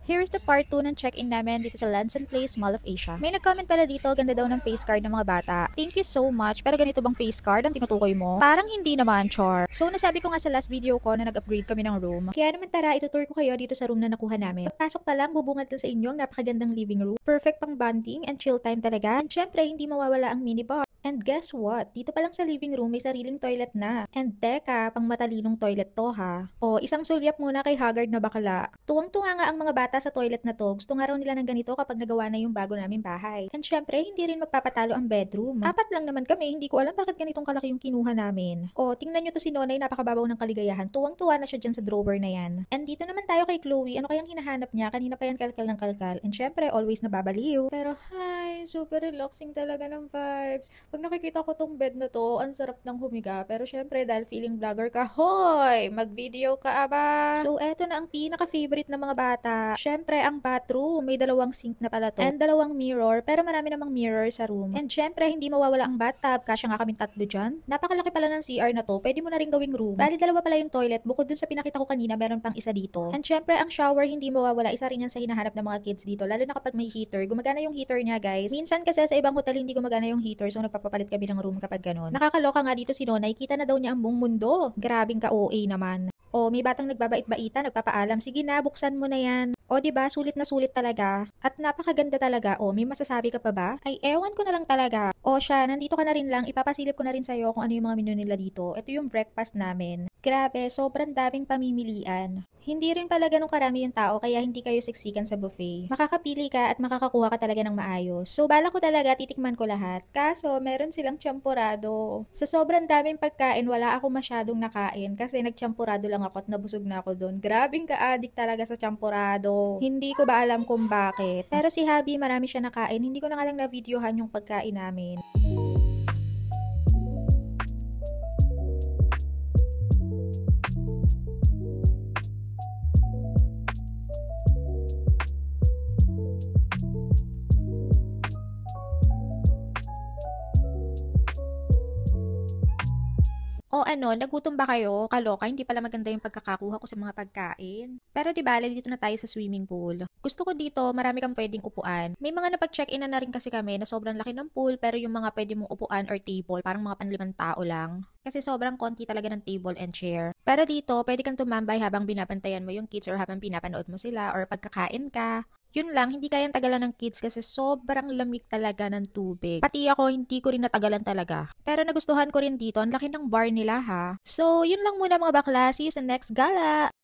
Here is the part 2 ng check-in namin dito sa Lanson Place, Mall of Asia. May nag-comment pala dito, ganda daw ng face card ng mga bata. Thank you so much, pero ganito bang face card ang tinutukoy mo? Parang hindi naman, char. So nasabi ko nga sa last video ko na nag-upgrade kami ng room. Kaya naman tara, itutur ko kayo dito sa room na nakuha namin. Pagpasok pa lang, bubungad lang sa inyo ang napakagandang living room. Perfect pang bonding and chill time talaga. And syempre, hindi mawawala ang minibar. And guess what? Dito pa lang sa living room may sariling toilet na. And teka, pang matalinong toilet to ha. O, isang sulyap muna kay Haggard na bakla. Tuwang-tuwa nga ang mga bata sa toilet na to. Gusto nga raw nila ng ganito kapag nagawa na yung bago naming bahay. And syempre, hindi rin magpapatalo ang bedroom. Apat lang naman kami, hindi ko alam bakit ganitong kalaki yung kinuha namin. O, tingnan nyo to si Nonay, napakababaw ng kaligayahan. Tuwang-tuwa na siya dyan sa drawer na yan. And dito naman tayo kay Chloe, ano kayang hinahanap niya? Kanina pa yan kalkal ng kalkal. And syempre, always nababaliw. Pero hi, super relaxing talaga ng vibes. Pag nakikita ko tong bed na to, ang sarap ng humiga. Pero syempre, dahil feeling vlogger ka, hoy! Mag-video ka aba! So, eto na ang pinaka-favorite ng mga bata. Syempre, ang bathroom. May dalawang sink na pala to. And dalawang mirror. Pero marami namang mirror sa room. And syempre, hindi mawawala ang bathtub. Kasya nga kaming tatlo dyan. Napakalaki pala ng CR na to. Pwede mo na rin gawing room. Bali, dalawa pala yung toilet. Bukod dun sa pinakita ko kanina, meron pang isa dito. And syempre, ang shower hindi mawawala. Isa rin yan sa hinahanap ng mga kids dito. Lalo na kapag may heater. Gumagana yung heater niya, guys. Minsan kasi sa ibang hotel hindi gumagana yung heater. So, nagpapapalit kami ng room kapag ganun. Nakakaloka nga dito si Nonay. Kita na daw niya ang buong mundo. Grabing ka-OA naman. O, may batang nagbabait-baita, nagpapaalam. Sige na, buksan mo na yan. O, diba, sulit na sulit talaga. At napakaganda talaga. O, may masasabi ka pa ba? Ay, ewan ko na lang talaga. O, siya, nandito ka na rin lang. Ipapasilip ko na rin sa'yo kung ano yung mga menu nila dito. Ito yung breakfast namin. Grabe, sobrang daming pamimilian. Hindi rin pala ganun karami yung tao kaya hindi kayo siksikan sa buffet. Makakapili ka at makakakuha ka talaga ng maayos. So bala ko talaga titikman ko lahat. Kaso meron silang champorado. Sa sobrang daming pagkain wala ako masyadong nakain kasi nagchamporado lang ako at nabusog na ako doon. Grabing ka-addict talaga sa champorado. Hindi ko ba alam kung bakit. Pero si Habi marami siya nakain. Hindi ko na nga lang na-videohan yung pagkain namin. O ano, nagutom ba kayo? Kaloka, hindi pala maganda yung pagkakakuha ko sa mga pagkain. Pero di bale, dito na tayo sa swimming pool. Gusto ko dito, marami kang pwedeng upuan. May mga napag-check-in na rin kasi kami na sobrang laki ng pool, pero yung mga pwede mong upuan or table, parang mga panlimang tao lang. Kasi sobrang konti talaga ng table and chair. Pero dito, pwede kang tumambay habang binabantayan mo yung kids or habang pinapanood mo sila or pagkakain ka. Yun lang, hindi kayang tagalan ng kids kasi sobrang lamig talaga ng tubig. Pati ako, hindi ko rin natagalan talaga. Pero nagustuhan ko rin dito, ang laki ng bar nila ha. So, yun lang muna mga bakla. See you sa next gala!